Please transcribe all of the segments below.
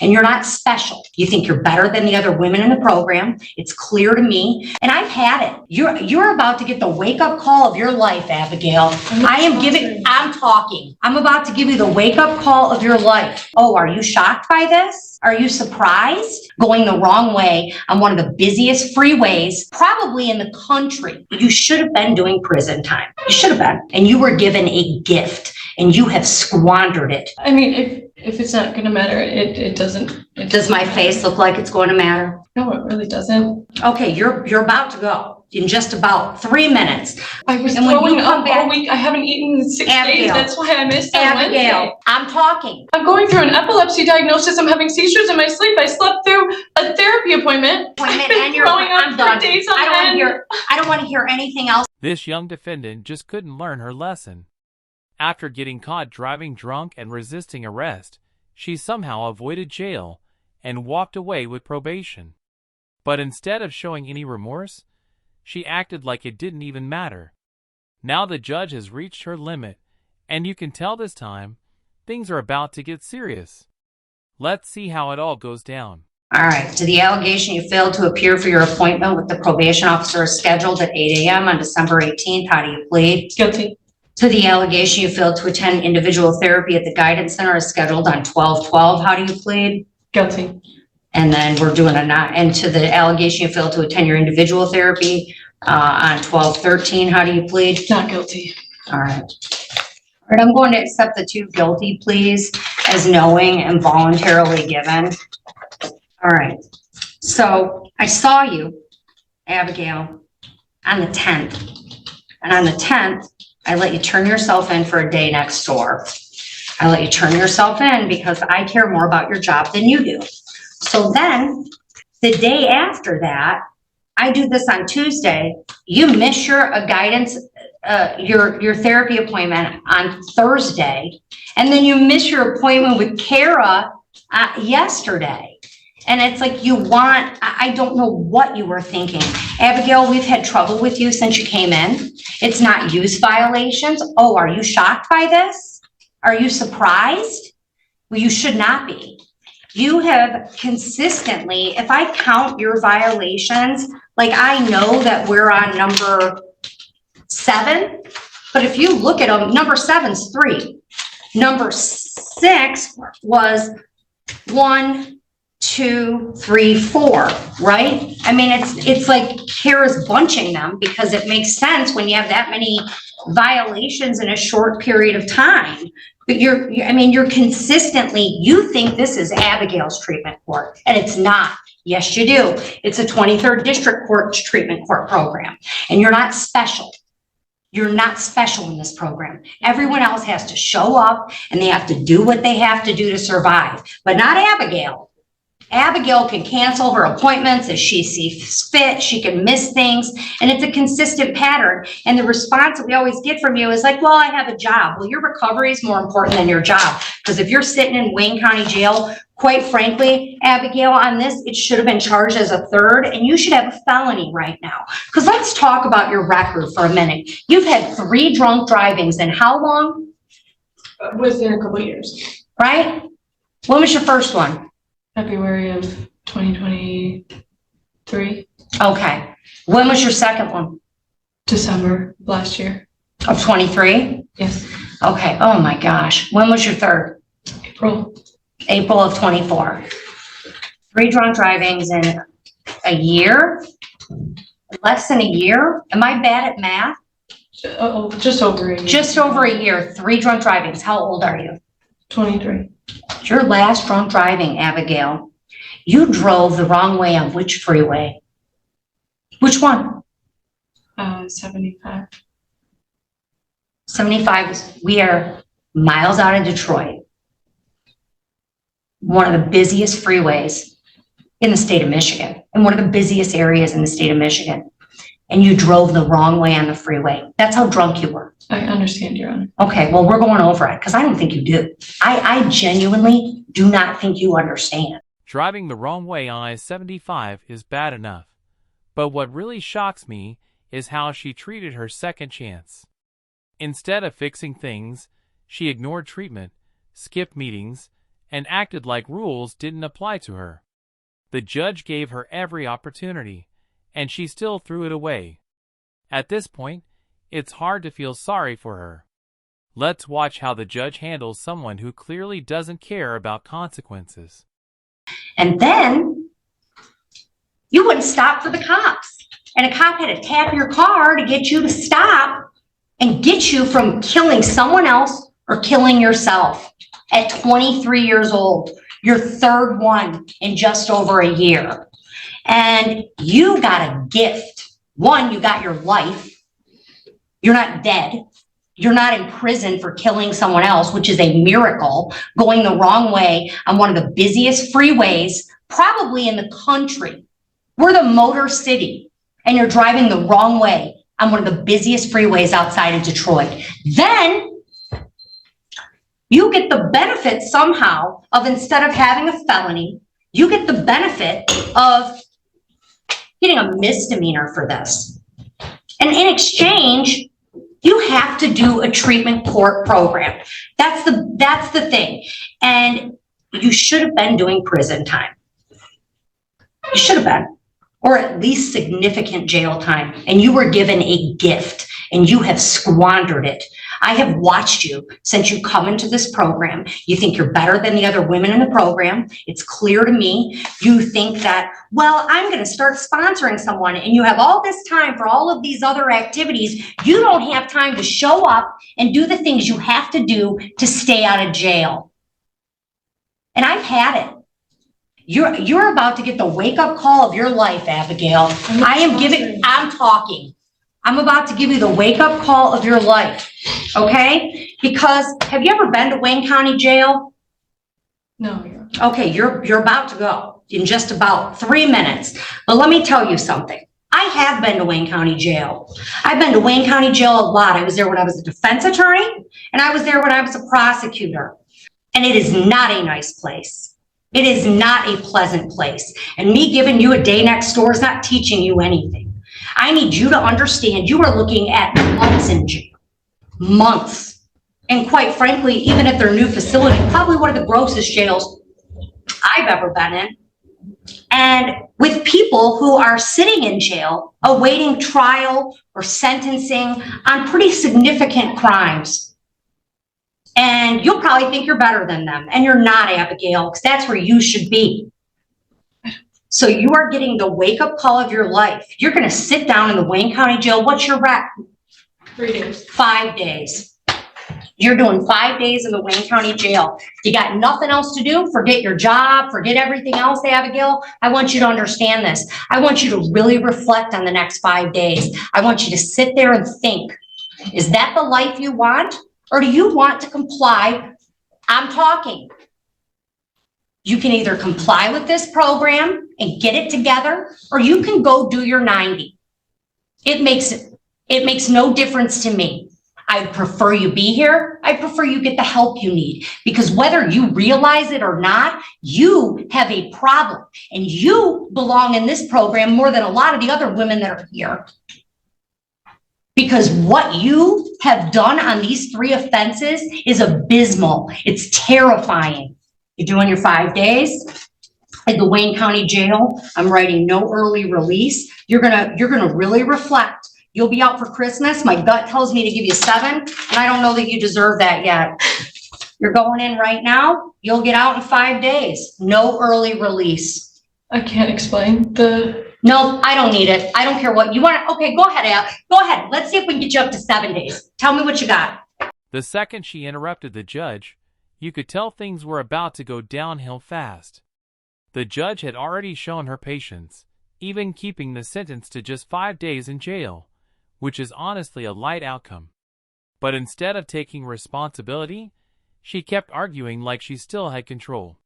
And you're not special. You think you're better than the other women in the program. It's clear to me. And I've had it. You're about to get the wake-up call of your life, Abigail. I'm talking. I'm about to give you the wake-up call of your life. Oh, are you shocked by this? Are you surprised? Going the wrong way on one of the busiest freeways, probably in the country. You should have been doing prison time. You should have been. And you were given a gift, and you have squandered it. I mean, if it's not going to matter, it doesn't. Does my face look like it's going to matter? No, it really doesn't. Okay, you're about to go in just about 3 minutes. I was throwing up all week. I haven't eaten in 6 days. That's why I missed on Wednesday. Abigail, I'm talking. I'm going through an epilepsy diagnosis. I'm having seizures in my sleep. I slept through a therapy appointment. And you're throwing up for days on end. I don't want to hear anything else. This young defendant just couldn't learn her lesson. After getting caught driving drunk and resisting arrest, she somehow avoided jail and walked away with probation. But instead of showing any remorse, she acted like it didn't even matter. Now the judge has reached her limit, and you can tell this time things are about to get serious. Let's see how it all goes down. All right. To the allegation you failed to appear for your appointment with the probation officer scheduled at 8 a.m. on December 18th, how do you plead? Guilty. To the allegation you failed to attend individual therapy at the Guidance Center as scheduled on 12/12, how do you plead? Guilty. And then we're doing and to the allegation you failed to attend your individual therapy on 12/13, how do you plead? Not guilty. All right. All right, I'm going to accept the 2 guilty pleas as knowing and voluntarily given. All right. So I saw you, Abigail, on the 10th. And on the 10th, I let you turn yourself in for a day next door. I let you turn yourself in because I care more about your job than you do. So then the day after that, I do this on Tuesday. You miss your guidance, your therapy appointment on Thursday. And then you miss your appointment with Kara yesterday. And it's like I don't know what you were thinking. Abigail, we've had trouble with you since you came in. It's not use violations. Oh, are you shocked by this? Are you surprised? Well, you should not be. You have consistently, if I count your violations, like I know that we're on number 7, but if you look at them, number 7's 3. Number 6 was 1, 2, 3, 4, right? I mean, it's like Kara's bunching them because it makes sense when you have that many violations in a short period of time. But you're consistently, you think this is Abigail's treatment court, and it's not. Yes, you do. It's a 23rd District Court's treatment court program, and you're not special. You're not special in this program. Everyone else has to show up, and they have to do what they have to do to survive, but not Abigail. Abigail can cancel her appointments as she sees fit. She can miss things, and it's a consistent pattern. And the response that we always get from you is like, well, I have a job. Well, your recovery is more important than your job, because if you're sitting in Wayne County Jail, quite frankly, Abigail, on this, it should have been charged as a 3rd, and you should have a felony right now. Because let's talk about your record for a minute. You've had 3 drunk drivings in how long? Within a couple of years. Right? When was your first one? February of 2023. Okay. When was your second one? December last year. Of 23? Yes. Okay. Oh my gosh. When was your third? April of 24. 3 drunk drivings in a year? Less than a year? Am I bad at math? Just over a year. Just over a year. 3 drunk drivings. How old are you? 23. Your last drunk driving, Abigail, you drove the wrong way on which freeway? Which one? 75. 75, we are miles out of Detroit. One of the busiest freeways in the state of Michigan, and one of the busiest areas in the state of Michigan. And you drove the wrong way on the freeway. That's how drunk you were. I understand, Your Honor. Okay, well, we're going over it because I don't think you do. I genuinely do not think you understand. Driving the wrong way on I-75 is bad enough. But what really shocks me is how she treated her second chance. Instead of fixing things, she ignored treatment, skipped meetings, and acted like rules didn't apply to her. The judge gave her every opportunity, and she still threw it away. At this point, it's hard to feel sorry for her. Let's watch how the judge handles someone who clearly doesn't care about consequences. And then you wouldn't stop for the cops. And a cop had to tap your car to get you to stop and get you from killing someone else or killing yourself at 23 years old, your third one in just over a year. And you got a gift. One, you got your life. You're not dead. You're not in prison for killing someone else, which is a miracle, going the wrong way on one of the busiest freeways, probably in the country. We're the Motor City, and you're driving the wrong way on one of the busiest freeways outside of Detroit. Then you get the benefit somehow of, instead of having a felony, you get the benefit of getting a misdemeanor for this. And in exchange, you have to do a treatment court program. That's the thing. And you should have been doing prison time. You should have been. Or at least significant jail time. And you were given a gift and you have squandered it. I have watched you since you come into this program. You think you're better than the other women in the program. It's clear to me. You think that, well, I'm going to start sponsoring someone, and you have all this time for all of these other activities. You don't have time to show up and do the things you have to do to stay out of jail. And I've had it. You're about to get the wake-up call of your life, Abigail. I'm talking. I'm about to give you the wake-up call of your life, okay? Because have you ever been to Wayne County Jail? No. Okay, you're about to go in just about 3 minutes. But let me tell you something. I have been to Wayne County Jail. I've been to Wayne County Jail a lot. I was there when I was a defense attorney, and I was there when I was a prosecutor. And it is not a nice place. It is not a pleasant place. And me giving you a day next door is not teaching you anything. I need you to understand you are looking at months in jail. Months. And quite frankly, even at their new facility, probably one of the grossest jails I've ever been in. And with people who are sitting in jail, awaiting trial or sentencing on pretty significant crimes. And you'll probably think you're better than them. And you're not, Abigail, because that's where you should be. So you are getting the wake-up call of your life. You're going to sit down in the Wayne County Jail. What's your rec? 3 days. 5 days. You're doing 5 days in the Wayne County Jail. You got nothing else to do? Forget your job. Forget everything else, Abigail. I want you to understand this. I want you to really reflect on the next 5 days. I want you to sit there and think, is that the life you want? Or do you want to comply? I'm talking. You can either comply with this program and get it together, or you can go do your 90. It makes no difference to me. I'd prefer you be here. I prefer you get the help you need, because whether you realize it or not, you have a problem, and you belong in this program more than a lot of the other women that are here. Because what you have done on these 3 offenses is abysmal. It's terrifying. You're doing your 5 days at the Wayne County Jail. I'm writing no early release. You're gonna really reflect. You'll be out for Christmas. My gut tells me to give you 7, and I don't know that you deserve that yet. You're going in right now. You'll get out in 5 days. No early release. I can't explain No, I don't need it. I don't care what you want. Okay, go ahead, Al. Go ahead. Let's see if we can get you up to 7 days. Tell me what you got. The second she interrupted the judge, you could tell things were about to go downhill fast. The judge had already shown her patience, even keeping the sentence to just 5 days in jail, which is honestly a light outcome. But instead of taking responsibility, she kept arguing like she still had control.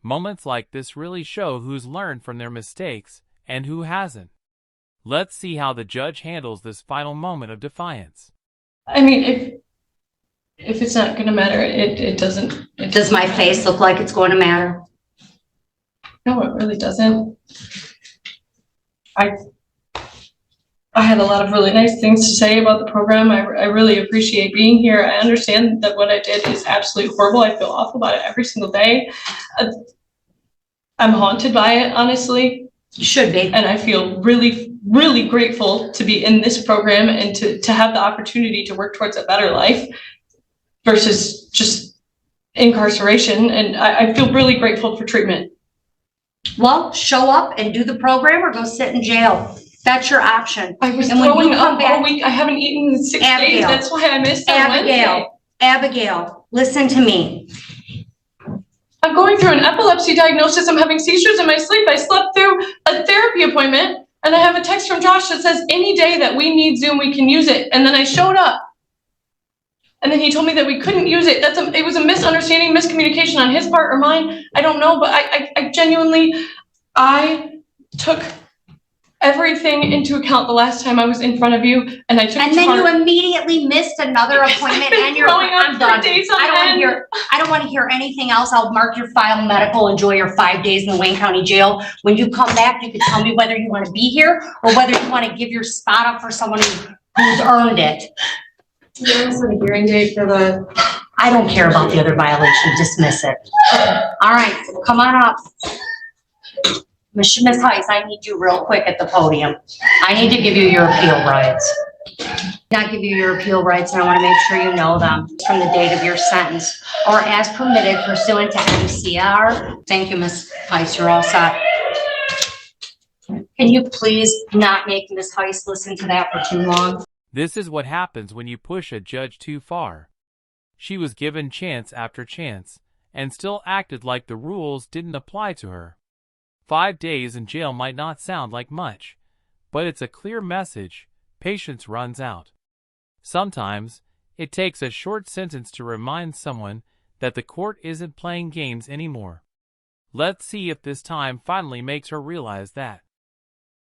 Moments like this really show who's learned from their mistakes and who hasn't. Let's see how the judge handles this final moment of defiance. I mean, if it's not going to matter, it doesn't. Does my face look like it's going to matter? No, it really doesn't. I had a lot of really nice things to say about the program. I really appreciate being here. I understand that what I did is absolutely horrible. I feel awful about it every single day. I'm haunted by it, honestly. You should be. And I feel really, really grateful to be in this program and to have the opportunity to work towards a better life versus just incarceration. And I feel really grateful for treatment. Well, show up and do the program or go sit in jail. That's your option. I was And when throwing you come up back- all week. I haven't eaten in 6 days. Abigail. That's why I missed on Wednesday. Abigail, listen to me. I'm going through an epilepsy diagnosis. I'm having seizures in my sleep. I slept through a therapy appointment, and I have a text from Josh that says any day that we need Zoom, we can use it. And then I showed up. And then he told me that we couldn't use it. It was a misunderstanding, miscommunication on his part or mine. I don't know, but I genuinely, I took everything into account the last time I was in front of you, and I took And it to then you heart. immediately missed another appointment I've been and you're, throwing up I'm for done. days on I don't want to end. hear, I don't want to hear anything else. I'll mark your file medical, enjoy your 5 days in the Wayne County Jail. When you come back, you can tell me whether you want to be here or whether you want to give your spot up for someone who's earned it. There was a hearing date for the. I don't care about the other violation, dismiss it. All right, come on up. Ms. Heiss, I need you real quick at the podium. I need to give you your appeal rights. Not give you your appeal rights, and I want to make sure you know them from the date of your sentence or as permitted pursuant to MCR. Thank you, Ms. Heiss, you're all set. Can you please not make Ms. Heiss listen to that for too long? This is what happens when you push a judge too far. She was given chance after chance and still acted like the rules didn't apply to her. 5 days in jail might not sound like much, but it's a clear message. Patience runs out. Sometimes it takes a short sentence to remind someone that the court isn't playing games anymore. Let's see if this time finally makes her realize that.